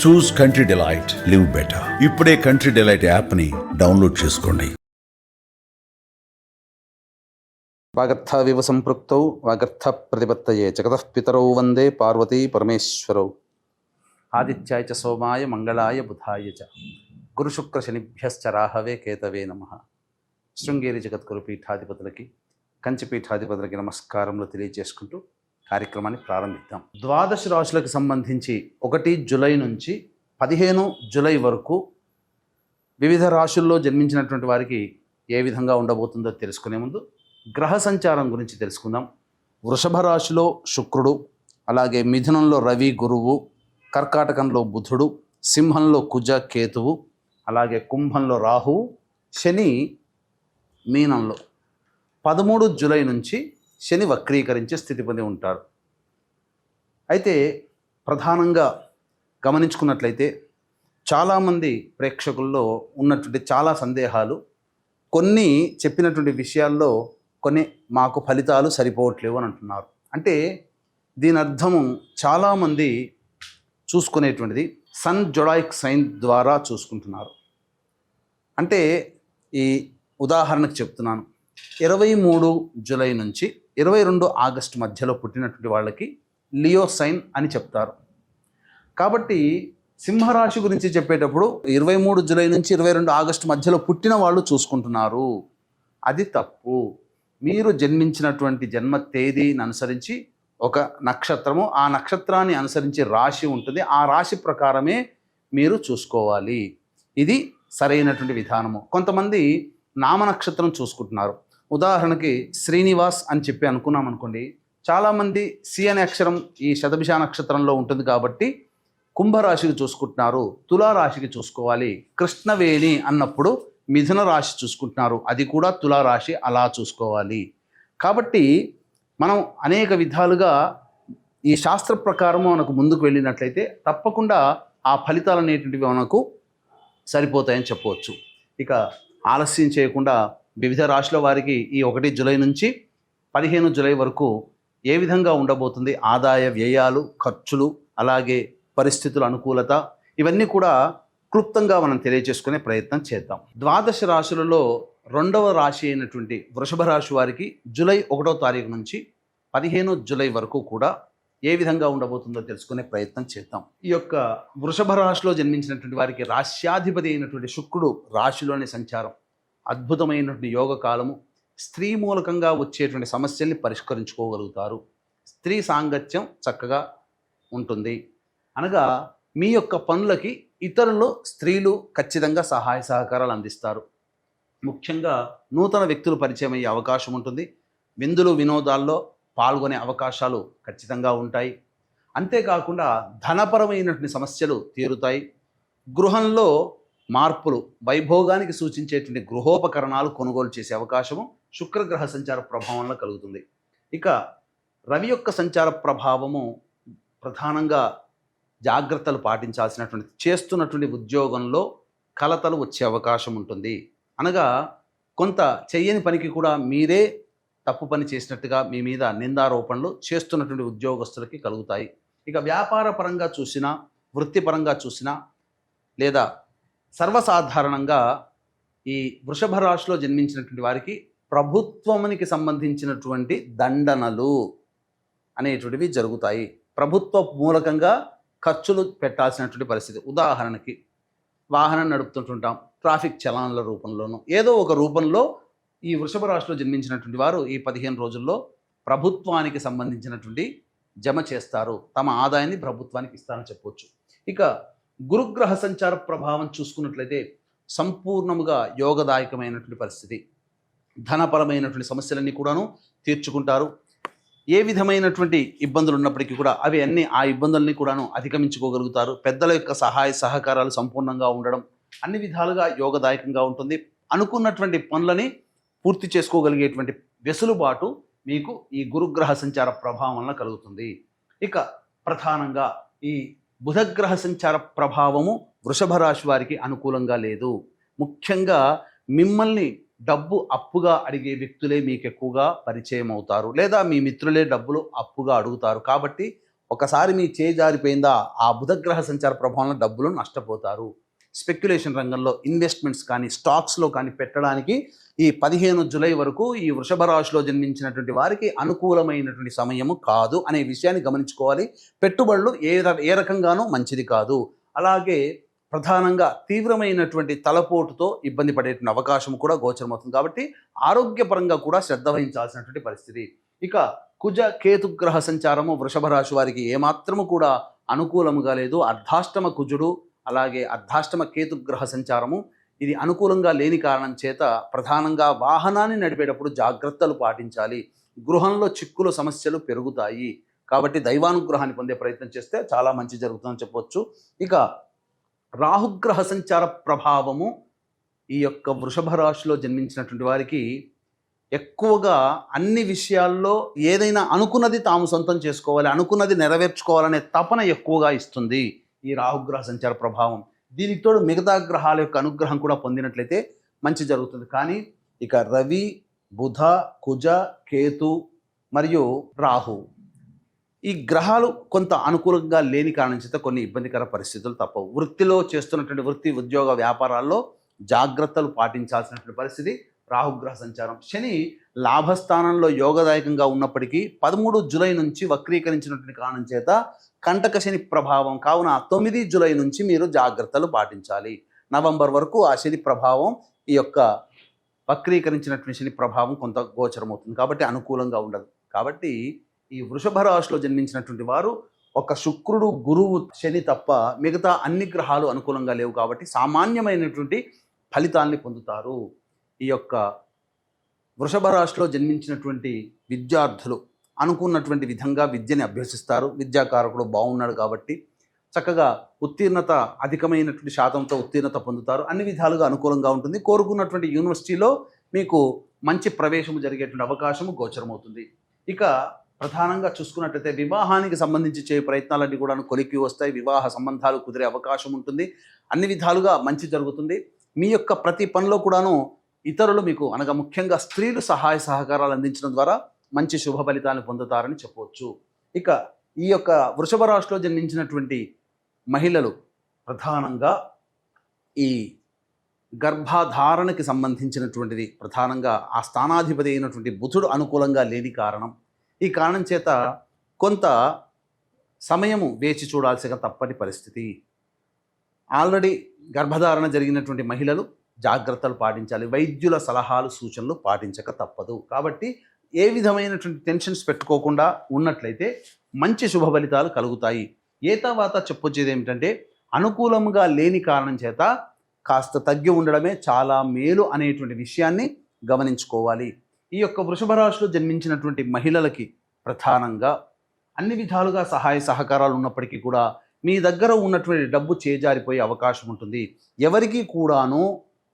చూస్ country delight, live better. ఇప్పుడే country delight యాప్ని download చేసుకోండి. వాగర్థవివ సంపృక్తౌ వాగర్థ ప్రతిపత్తయే జగతః పితరౌ వందే పార్వతీ పరమేశ్వరౌ. ఆదిత్యాయ చ సోమాయ మంగళాయ బుధాయ చ గురుశుక్ర శనిభ్యశ్చ రాహవే కేతవే నమః. శృంగేరి జగద్గురు పీఠాధిపతులకి, కంచి పీఠాధిపతులకి నమస్కారములు తెలియజేసుకుంటూ కార్యక్రమాన్ని ప్రారంభిద్దాం. ద్వాదశ రాశులకు సంబంధించి 1 జూలై నుంచి 15 జూలై వరకు వివిధ రాశుల్లో జన్మించినటువంటి వారికి ఏ విధంగా ఉండబోతుందో తెలుసుకునే ముందు గ్రహ సంచారం గురించి తెలుసుకుందాం. వృషభ రాశిలో శుక్రుడు, అలాగే మిథునంలో రవి గురువు, కర్కాటకంలో బుధుడు, సింహంలో కుజ కేతువు, అలాగే కుంభంలో రాహువు, శని మీనంలో 13 జూలై నుంచి శని వక్రీకరించే స్థితి పొంది ఉంటారు. అయితే ప్రధానంగా గమనించుకున్నట్లయితే చాలామంది ప్రేక్షకుల్లో ఉన్నటువంటి చాలా సందేహాలు, కొన్ని చెప్పినటువంటి విషయాల్లో కొన్ని మాకు ఫలితాలు సరిపోవట్లేవు అని అంటున్నారు. అంటే దీని అర్థము చాలామంది చూసుకునేటువంటిది సన్ జొడాయిక్ సైన్ ద్వారా చూసుకుంటున్నారు. అంటే ఈ ఉదాహరణకు చెప్తున్నాను, 23 జూలై నుంచి 22 ఆగస్టు మధ్యలో పుట్టినటువంటి వాళ్ళకి లియో సైన్ అని చెప్తారు. కాబట్టి సింహరాశి గురించి చెప్పేటప్పుడు 23 జూలై నుంచి 22 ఆగస్టు మధ్యలో పుట్టిన వాళ్ళు చూసుకుంటున్నారు. అది తప్పు. మీరు జన్మించినటువంటి జన్మ తేదీని అనుసరించి ఒక నక్షత్రము, ఆ నక్షత్రాన్ని అనుసరించి రాశి ఉంటుంది, ఆ రాశి ప్రకారమే మీరు చూసుకోవాలి. ఇది సరైనటువంటి విధానము. కొంతమంది నామ నక్షత్రం చూసుకుంటున్నారు. ఉదాహరణకి శ్రీనివాస్ అని చెప్పి అనుకున్నాం అనుకోండి, చాలామంది సి అనే అక్షరం ఈ శతభిష నక్షత్రంలో ఉంటుంది కాబట్టి కుంభరాశికి చూసుకుంటున్నారు, తులారాశికి చూసుకోవాలి. కృష్ణవేణి అన్నప్పుడు మిథున రాశి చూసుకుంటున్నారు, అది కూడా తులారాశి, అలా చూసుకోవాలి. కాబట్టి మనం అనేక విధాలుగా ఈ శాస్త్ర ప్రకారం మనకు ముందుకు వెళ్ళినట్లయితే తప్పకుండా ఆ ఫలితాలు అనేటువంటివి మనకు సరిపోతాయని చెప్పవచ్చు. ఇక ఆలస్యం చేయకుండా వివిధ రాశుల వారికి ఈ 1 జూలై నుంచి 15 జూలై వరకు ఏ విధంగా ఉండబోతుంది, ఆదాయ వ్యయాలు, ఖర్చులు, అలాగే పరిస్థితుల అనుకూలత, ఇవన్నీ కూడా క్లుప్తంగా మనం తెలియజేసుకునే ప్రయత్నం చేద్దాం. ద్వాదశ రాశులలో 2వ రాశి అయినటువంటి వృషభ రాశి వారికి జూలై 1వ తారీఖు నుంచి 15 జూలై వరకు కూడా ఏ విధంగా ఉండబోతుందో తెలుసుకునే ప్రయత్నం చేద్దాం. ఈ యొక్క వృషభ రాశిలో జన్మించినటువంటి వారికి రాశ్యాధిపతి అయినటువంటి శుక్రుడు రాశిలోని సంచారం అద్భుతమైనటువంటి యోగ కాలము. స్త్రీ మూలకంగా వచ్చేటువంటి సమస్యల్ని పరిష్కరించుకోగలుగుతారు. స్త్రీ సాంగత్యం చక్కగా ఉంటుంది. అనగా మీ యొక్క పనులకి ఇతరులు, స్త్రీలు ఖచ్చితంగా సహాయ సహకారాలు అందిస్తారు. ముఖ్యంగా నూతన వ్యక్తులు పరిచయం అయ్యే అవకాశం ఉంటుంది. విందులు వినోదాల్లో పాల్గొనే అవకాశాలు ఖచ్చితంగా ఉంటాయి. అంతేకాకుండా ధనపరమైనటువంటి సమస్యలు తీరుతాయి. గృహంలో మార్పులు, వైభోగానికి సూచించేటువంటి గృహోపకరణాలు కొనుగోలు చేసే అవకాశము శుక్రగ్రహ సంచార ప్రభావంలో కలుగుతుంది. ఇక రవి యొక్క సంచార ప్రభావము ప్రధానంగా జాగ్రత్తలు పాటించాల్సినటువంటి, చేస్తున్నటువంటి ఉద్యోగంలో కలతలు వచ్చే అవకాశం ఉంటుంది. అనగా కొంత చెయ్యని పనికి కూడా మీరే తప్పు పని చేసినట్టుగా మీ మీద నిందారోపణలు చేస్తున్నటువంటి ఉద్యోగస్తులకి కలుగుతాయి. ఇక వ్యాపార పరంగా చూసినా, వృత్తిపరంగా చూసినా, లేదా సర్వసాధారణంగా ఈ వృషభ రాశిలో జన్మించినటువంటి వారికి ప్రభుత్వానికి సంబంధించినటువంటి దండనలు అనేటువంటివి జరుగుతాయి. ప్రభుత్వ మూలకంగా ఖర్చులు పెట్టాల్సినటువంటి పరిస్థితి. ఉదాహరణకి వాహనం నడుపుతుంటుంటాం, ట్రాఫిక్ చలాన్ల రూపంలోనూ ఏదో ఒక రూపంలో ఈ వృషభ రాశిలో జన్మించినటువంటి వారు ఈ 15 రోజుల్లో ప్రభుత్వానికి సంబంధించినటువంటి జమ చేస్తారు. తమ ఆదాయాన్ని ప్రభుత్వానికి ఇస్తారని చెప్పవచ్చు. ఇక గురుగ్రహ సంచార ప్రభావం చూసుకున్నట్లయితే సంపూర్ణముగా యోగదాయకమైనటువంటి పరిస్థితి. ధనపరమైనటువంటి సమస్యలన్నీ కూడాను తీర్చుకుంటారు. ఏ విధమైనటువంటి ఇబ్బందులు ఉన్నప్పటికీ కూడా అవి అన్నీ, ఆ ఇబ్బందుల్ని కూడాను అధిగమించుకోగలుగుతారు. పెద్దల యొక్క సహాయ సహకారాలు సంపూర్ణంగా ఉండడం అన్ని విధాలుగా యోగదాయకంగా ఉంటుంది. అనుకున్నటువంటి పనులని పూర్తి చేసుకోగలిగేటువంటి వెసులుబాటు మీకు ఈ గురుగ్రహ సంచార ప్రభావం వలన కలుగుతుంది. ఇక ప్రధానంగా ఈ బుధగ్రహ సంచార ప్రభావము వృషభ రాశి వారికి అనుకూలంగా లేదు. ముఖ్యంగా మిమ్మల్ని డబ్బు అప్పుగా అడిగే వ్యక్తులే మీకు ఎక్కువగా పరిచయం అవుతారు, లేదా మీ మిత్రులే డబ్బులు అప్పుగా అడుగుతారు. కాబట్టి ఒకసారి మీ చేయి జారిపోయిందా ఆ బుధగ్రహ సంచార ప్రభావంలో డబ్బులు నష్టపోతారు. స్పెక్యులేషన్ రంగంలో ఇన్వెస్ట్మెంట్స్ కానీ స్టాక్స్లో కానీ పెట్టడానికి ఈ 15 జూలై వరకు ఈ వృషభ రాశిలో జన్మించినటువంటి వారికి అనుకూలమైనటువంటి సమయము కాదు అనే విషయాన్ని గమనించుకోవాలి. పెట్టుబడులు ఏ రకంగానూ మంచిది కాదు. అలాగే ప్రధానంగా తీవ్రమైనటువంటి తలపోటుతో ఇబ్బంది పడేటువంటి అవకాశం కూడా గోచరమవుతుంది. కాబట్టి ఆరోగ్యపరంగా కూడా శ్రద్ధ వహించాల్సినటువంటి పరిస్థితి. ఇక కుజ కేతుగ్రహ సంచారము వృషభ రాశి వారికి ఏమాత్రము కూడా అనుకూలముగా లేదు. అర్ధాష్టమ కుజుడు అలాగే అర్ధాష్టమ కేతుగ్రహ సంచారము ఇది అనుకూలంగా లేని కారణం చేత ప్రధానంగా వాహనాన్ని నడిపేటప్పుడు జాగ్రత్తలు పాటించాలి. గృహంలో చిక్కులు సమస్యలు పెరుగుతాయి. కాబట్టి దైవానుగ్రహాన్ని పొందే ప్రయత్నం చేస్తే చాలా మంచి జరుగుతుందని చెప్పవచ్చు. ఇక రాహుగ్రహ సంచార ప్రభావము ఈ యొక్క వృషభ రాశిలో జన్మించినటువంటి వారికి ఎక్కువగా అన్ని విషయాల్లో ఏదైనా అనుకున్నది తాము సొంతం చేసుకోవాలి, అనుకున్నది నెరవేర్చుకోవాలనే తపన ఎక్కువగా ఇస్తుంది ఈ రాహుగ్రహ సంచార ప్రభావం. దీనికి తోడు మిగతా గ్రహాల యొక్క అనుగ్రహం కూడా పొందినట్లయితే మంచి జరుగుతుంది. కానీ ఇక రవి, బుధ, కుజ, కేతు మరియు రాహు ఈ గ్రహాలు కొంత అనుకూలంగా లేని కారణం చేత కొన్ని ఇబ్బందికర పరిస్థితులు తప్పవు. వృత్తిలో చేస్తున్నటువంటి వృత్తి ఉద్యోగ వ్యాపారాల్లో జాగ్రత్తలు పాటించాల్సినటువంటి పరిస్థితి రాహుగ్రహ సంచారం. శని లాభస్థానంలో యోగదాయకంగా ఉన్నప్పటికీ 13 జూలై నుంచి వక్రీకరించినటువంటి కారణం చేత కంటక శని ప్రభావం కావున 9 జూలై నుంచి మీరు జాగ్రత్తలు పాటించాలి. నవంబర్ వరకు ఆ శని ప్రభావం ఈ యొక్క వక్రీకరించినటువంటి శని ప్రభావం కొంత గోచరమవుతుంది. కాబట్టి అనుకూలంగా ఉండదు. కాబట్టి ఈ వృషభ రాశిలో జన్మించినటువంటి వారు ఒక శుక్రుడు, గురువు, శని తప్ప మిగతా అన్ని గ్రహాలు అనుకూలంగా లేవు. కాబట్టి సామాన్యమైనటువంటి ఫలితాల్ని పొందుతారు. ఈ యొక్క వృషభ రాశిలో జన్మించినటువంటి విద్యార్థులు అనుకున్నటువంటి విధంగా విద్యని అభ్యసిస్తారు. విద్యాకారకుడు బాగున్నాడు కాబట్టి చక్కగా ఉత్తీర్ణత అధికమైనటువంటి శాతంతో ఉత్తీర్ణత పొందుతారు. అన్ని విధాలుగా అనుకూలంగా ఉంటుంది. కోరుకున్నటువంటి యూనివర్సిటీలో మీకు మంచి ప్రవేశము జరిగేటువంటి అవకాశము గోచరమవుతుంది. ఇక ప్రధానంగా చూసుకున్నట్లయితే వివాహానికి సంబంధించి చేయ ప్రయత్నాలన్నీ కూడా కొలిక్కి వస్తాయి. వివాహ సంబంధాలు కుదిరే అవకాశం ఉంటుంది. అన్ని విధాలుగా మంచి జరుగుతుంది. మీ యొక్క ప్రతి పనిలో కూడాను ఇతరులు మీకు అనగా ముఖ్యంగా స్త్రీలు సహాయ సహకారాలు అందించడం ద్వారా మంచి శుభ ఫలితాలను పొందుతారని చెప్పవచ్చు. ఇక ఈ యొక్క వృషభ రాశిలో జన్మించినటువంటి మహిళలు ప్రధానంగా ఈ గర్భధారణకి సంబంధించినటువంటిది ప్రధానంగా ఆ స్థానాధిపతి అయినటువంటి బుధుడు అనుకూలంగా లేని కారణం. ఈ కారణం చేత కొంత సమయము వేచి చూడాల్సిన తప్పని పరిస్థితి. ఆల్రెడీ గర్భధారణ జరిగినటువంటి మహిళలు జాగ్రత్తలు పాటించాలి. వైద్యుల సలహాలు సూచనలు పాటించక తప్పదు. కాబట్టి ఏ విధమైనటువంటి టెన్షన్స్ పెట్టుకోకుండా ఉన్నట్లయితే మంచి శుభ ఫలితాలు కలుగుతాయి. ఏ తర్వాత చెప్పొచ్చేది ఏమిటంటే అనుకూలంగా లేని కారణం చేత కాస్త తగ్గి ఉండడమే చాలా మేలు అనేటువంటి విషయాన్ని గమనించుకోవాలి. ఈ యొక్క వృషభ రాశిలో జన్మించినటువంటి మహిళలకి ప్రధానంగా అన్ని విధాలుగా సహాయ సహకారాలు ఉన్నప్పటికీ కూడా మీ దగ్గర ఉన్నటువంటి డబ్బు చేజారిపోయే అవకాశం ఉంటుంది. ఎవరికి కూడాను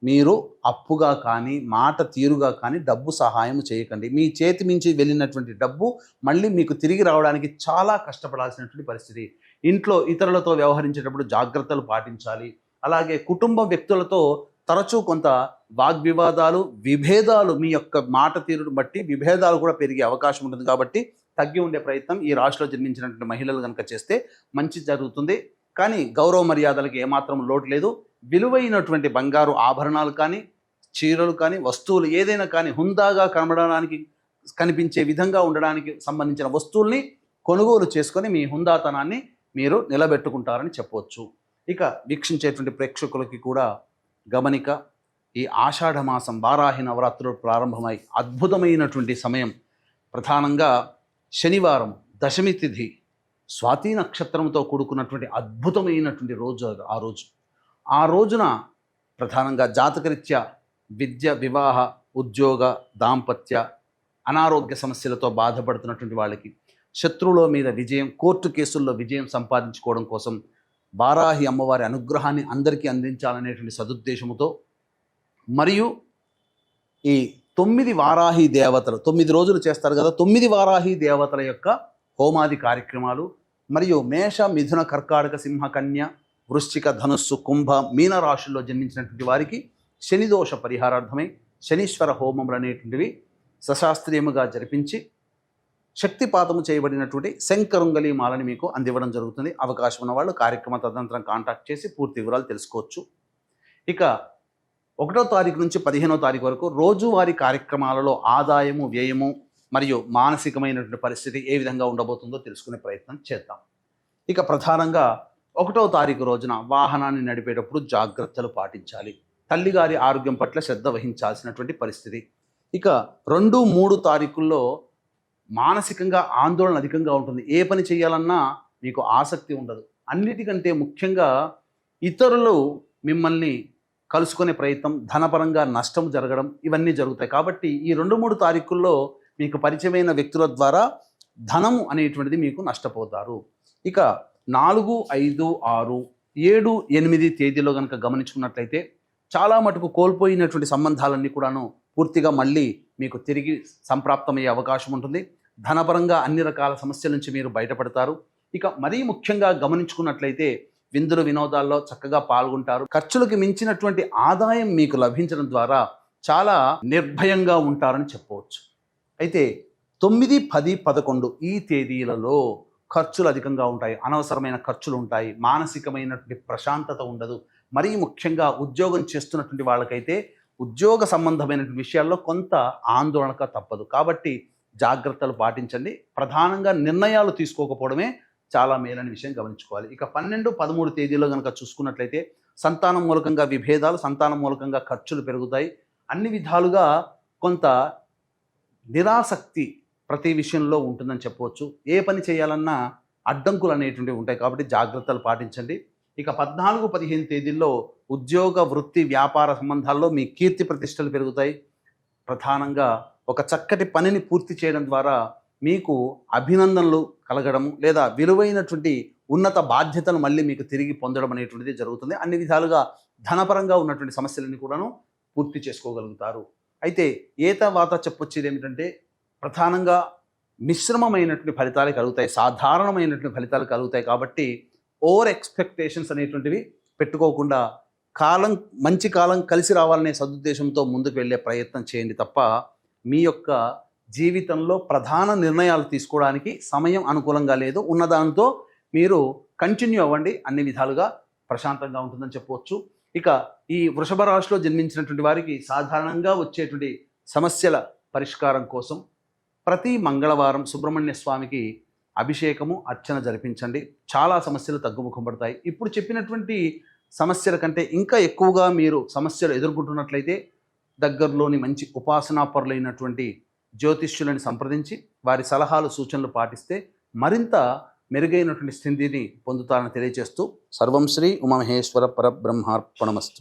మీరు అప్పుగా కానీ మాట తీరుగా కానీ డబ్బు సహాయం చేయకండి. మీ చేతి మించి వెళ్ళినటువంటి డబ్బు మళ్ళీ మీకు తిరిగి రావడానికి చాలా కష్టపడాల్సినటువంటి పరిస్థితి. ఇంట్లో ఇతరులతో వ్యవహరించేటప్పుడు జాగ్రత్తలు పాటించాలి. అలాగే కుటుంబ వ్యక్తులతో తరచూ కొంత వాగ్వివాదాలు, విభేదాలు, మీ యొక్క మాట తీరును బట్టి విభేదాలు కూడా పెరిగే అవకాశం ఉంటుంది. కాబట్టి తగ్గి ఉండే ప్రయత్నం ఈ రాశిలో జన్మించినటువంటి మహిళలు కనుక చేస్తే మంచి జరుగుతుంది. కానీ గౌరవ మర్యాదలకు ఏమాత్రం లోటు లేదు. విలువైనటువంటి బంగారు ఆభరణాలు కానీ, చీరలు కానీ, వస్తువులు ఏదైనా కానీ హుందాగా కనిపించే విధంగా ఉండడానికి సంబంధించిన వస్తువుల్ని కొనుగోలు చేసుకొని మీ హుందాతనాన్ని మీరు నిలబెట్టుకుంటారని చెప్పవచ్చు. ఇక వీక్షించేటువంటి ప్రేక్షకులకి కూడా గమనిక, ఈ ఆషాఢ మాసం వారాహి నవరాత్రులు ప్రారంభమై అద్భుతమైనటువంటి సమయం. ప్రధానంగా శనివారం దశమి తిథి స్వాతి నక్షత్రంతో కూడుకున్నటువంటి అద్భుతమైనటువంటి రోజు. ఆ రోజున ప్రధానంగా జాతకరీత్యా విద్య, వివాహ, ఉద్యోగ, దాంపత్య, అనారోగ్య సమస్యలతో బాధపడుతున్నటువంటి వాళ్ళకి శత్రువుల మీద విజయం, కోర్టు కేసుల్లో విజయం సంపాదించుకోవడం కోసం వారాహి అమ్మవారి అనుగ్రహాన్ని అందరికీ అందించాలనేటువంటి సదుద్దేశముతో మరియు ఈ 9 వారాహి దేవతలు 9 రోజులు చేస్తారు కదా, 9 వారాహి దేవతల యొక్క హోమాది కార్యక్రమాలు మరియు మేష, మిథున, కర్కాటక, సింహ, కన్య, వృశ్చిక, ధనుస్సు, కుంభ, మీన రాశుల్లో జన్మించినటువంటి వారికి శనిదోష పరిహారార్థమై శనీశ్వర హోమములు అనేటువంటివి సశాస్త్రీయముగా జరిపించి శక్తిపాతము చేయబడినటువంటి శంకరుంగలి మాలని మీకు అందివ్వడం జరుగుతుంది. అవకాశం ఉన్న వాళ్ళు కార్యక్రమ తదనంతరం కాంటాక్ట్ చేసి పూర్తి వివరాలు తెలుసుకోవచ్చు. ఇక 1వ తారీఖు నుంచి 15వ తారీఖు వరకు రోజువారీ కార్యక్రమాలలో ఆదాయము, వ్యయము మరియు మానసికమైనటువంటి పరిస్థితి ఏ విధంగా ఉండబోతుందో తెలుసుకునే ప్రయత్నం చేద్దాం. ఇక ప్రధానంగా 1వ తారీఖు రోజున వాహనాన్ని నడిపేటప్పుడు జాగ్రత్తలు పాటించాలి. తల్లిగారి ఆరోగ్యం పట్ల శ్రద్ధ వహించాల్సినటువంటి పరిస్థితి. ఇక 2, 3 తారీఖుల్లో మానసికంగా ఆందోళన అధికంగా ఉంటుంది. ఏ పని చేయాలన్నా మీకు ఆసక్తి ఉండదు. అన్నిటికంటే ముఖ్యంగా ఇతరులు మిమ్మల్ని కలుసుకునే ప్రయత్నం, ధనపరంగా నష్టం జరగడం ఇవన్నీ జరుగుతాయి. కాబట్టి ఈ 2, 3 తారీఖుల్లో మీకు పరిచయమైన వ్యక్తుల ద్వారా ధనము అనేటువంటిది మీకు నష్టపోతారు. ఇక 4, 5, 6, 7, 8 తేదీలో కనుక గమనించుకున్నట్లయితే చాలా మటుకు కోల్పోయినటువంటి సంబంధాలన్నీ కూడాను పూర్తిగా మళ్ళీ మీకు తిరిగి సంప్రాప్తమయ్యే అవకాశం ఉంటుంది. ధనపరంగా అన్ని రకాల సమస్యల నుంచి మీరు బయటపడతారు. ఇక మరీ ముఖ్యంగా గమనించుకున్నట్లయితే విందులు వినోదాల్లో చక్కగా పాల్గొంటారు. ఖర్చులకు మించినటువంటి ఆదాయం మీకు లభించడం ద్వారా చాలా నిర్భయంగా ఉంటారని చెప్పవచ్చు. అయితే 9, 10, 11 ఈ తేదీలలో ఖర్చులు అధికంగా ఉంటాయి. అనవసరమైన ఖర్చులు ఉంటాయి. మానసికమైనటువంటి ప్రశాంతత ఉండదు. మరీ ముఖ్యంగా ఉద్యోగం చేస్తున్నటువంటి వాళ్ళకైతే ఉద్యోగ సంబంధమైనటువంటి విషయాల్లో కొంత ఆందోళనక తప్పదు. కాబట్టి జాగ్రత్తలు పాటించండి. ప్రధానంగా నిర్ణయాలు తీసుకోకపోవడమే చాలా మేలైన విషయం గమనించుకోవాలి. ఇక 12, 13 తేదీలో కనుక చూసుకున్నట్లయితే సంతానం మూలకంగా విభేదాలు, సంతానం మూలకంగా ఖర్చులు పెరుగుతాయి. అన్ని విధాలుగా కొంత నిరాసక్తి ప్రతి విషయంలో ఉంటుందని చెప్పవచ్చు. ఏ పని చేయాలన్నా అడ్డంకులు అనేటువంటివి ఉంటాయి. కాబట్టి జాగ్రత్తలు పాటించండి. ఇక 14, 15 తేదీల్లో ఉద్యోగ, వృత్తి, వ్యాపార సంబంధాల్లో మీ కీర్తి ప్రతిష్టలు పెరుగుతాయి. ప్రధానంగా ఒక చక్కటి పనిని పూర్తి చేయడం ద్వారా మీకు అభినందనలు కలగడం లేదా విలువైనటువంటి ఉన్నత బాధ్యతను మళ్ళీ మీకు తిరిగి పొందడం అనేటువంటిది జరుగుతుంది. అన్ని విధాలుగా ధనపరంగా ఉన్నటువంటి సమస్యలన్నీ కూడాను పూర్తి చేసుకోగలుగుతారు. అయితే ఏతవాత చెప్పొచ్చేది ఏమిటంటే ప్రధానంగా మిశ్రమమైనటువంటి ఫలితాలు కలుగుతాయి, సాధారణమైనటువంటి ఫలితాలు కలుగుతాయి. కాబట్టి ఓవర్ ఎక్స్పెక్టేషన్స్ అనేటువంటివి పెట్టుకోకుండా మంచి కాలం కలిసి రావాలనే సదుద్దేశంతో ముందుకు వెళ్ళే ప్రయత్నం చేయండి తప్ప మీ యొక్క జీవితంలో ప్రధాన నిర్ణయాలు తీసుకోవడానికి సమయం అనుకూలంగా లేదు. ఉన్నదాంతో మీరు కంటిన్యూ అవ్వండి. అన్ని విధాలుగా ప్రశాంతంగా ఉంటుందని చెప్పవచ్చు. ఇక ఈ వృషభ రాశిలో జన్మించినటువంటి వారికి సాధారణంగా వచ్చేటువంటి సమస్యల పరిష్కారం కోసం ప్రతి మంగళవారం సుబ్రహ్మణ్య స్వామికి అభిషేకము, అర్చన జరిపించండి. చాలా సమస్యలు తగ్గుముఖం పడతాయి. ఇప్పుడు చెప్పినటువంటి సమస్యల కంటే ఇంకా ఎక్కువగా మీరు సమస్యలు ఎదుర్కొంటున్నట్లయితే దగ్గరలోని మంచి ఉపాసనాపరులైనటువంటి జ్యోతిష్యులను సంప్రదించి వారి సలహాలు, సూచనలు పాటిస్తే మరింత మెరుగైనటువంటి స్థితిని పొందుతారని తెలియజేస్తూ సర్వం శ్రీ ఉమామహేశ్వర పరబ్రహ్మార్పణమస్తు.